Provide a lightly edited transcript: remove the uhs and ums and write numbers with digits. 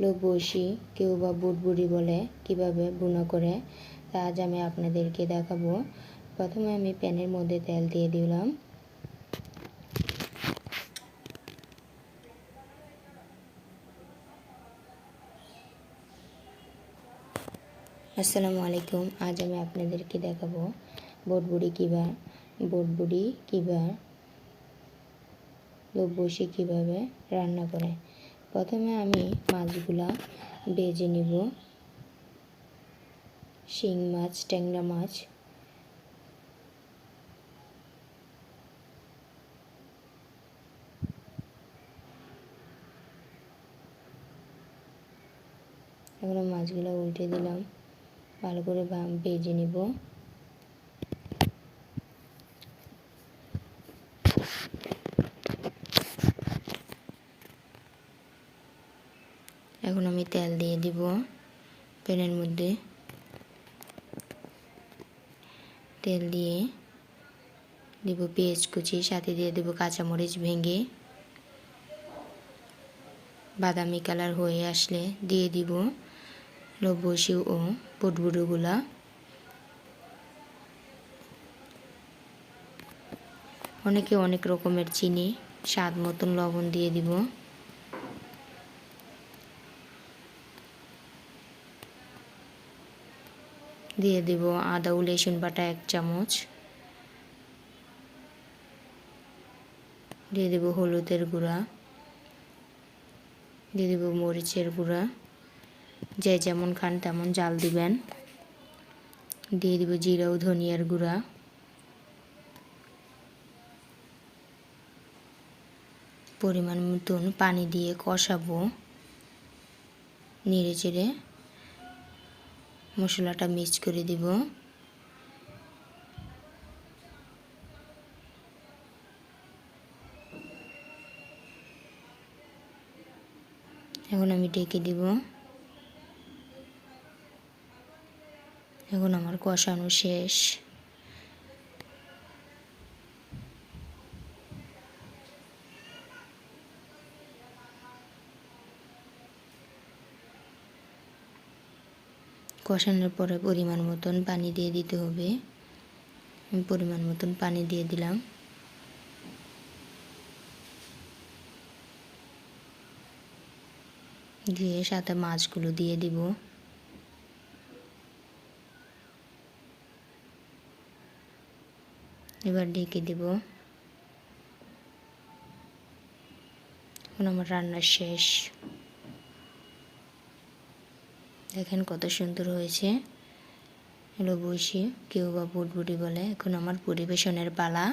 লোবশি কেউ বা বুটবুড়ি বলে কিভাবে ভুনা করে তা আজ আমি আপনাদেরকে দেখাবো। প্রথমে আমি প্যানের মধ্যে তেল দিয়ে দিলাম। আসসালামু আলাইকুম। আজ আমি আপনাদেরকে দেখাবো বুটবুড়ি কিবা লোবশি কীভাবে রান্না করে। প্রথমে আমি মাছগুলা ভেজে নিব। শিং মাছ, ট্যাংরা মাছ। এখন মাছগুলো উল্টে দিলাম, ভালো করে ভেজে নিব। এখন আমি তেল দিয়ে দিব প্যানের মধ্যে। তেল দিয়ে দিব পেঁয়াজ কুচি, সাথে দিয়ে দেব কাঁচামরিচ ভেঙে। বাদামি কালার হয়ে আসলে দিয়ে দিব লোবশি ও বুটবুড়িগুলা। অনেকে অনেক রকমের চিনি, স্বাদ মতন লবণ দিয়ে দিব। দিয়ে দেব আদা ও রসুন বাটা 1 চামচ। দিয়ে দেব হলুদের গুঁড়া, দিয়ে দেব মরিচের গুঁড়া, যে যেমন খান তেমন জাল দিবেন। দিয়ে দেব জিরা ও ধনিয়ার গুঁড়া। পরিমাণ মতন পানি দিয়ে কষাবো। নেড়ে চেড়ে মশলাটা মিক্স করে দিব। এখন আমি ঢেকে দিব। এখন আমার কষানো শেষ। কষানোর পরে পরিমাণ মতন পানি দিয়ে দিতে হবে। আমি পরিমাণ মতন পানি দিয়ে দিলাম। দিয়ে সাথে মাছগুলো দিয়ে দিব। এবার ঢেকে দেব। এখন আমার রান্না শেষ। দেখেন কত সুন্দর হয়েছে। লোবশি কেউ বা বুটবুড়ি বলে। এখন আমার পরিবেশনের পালা।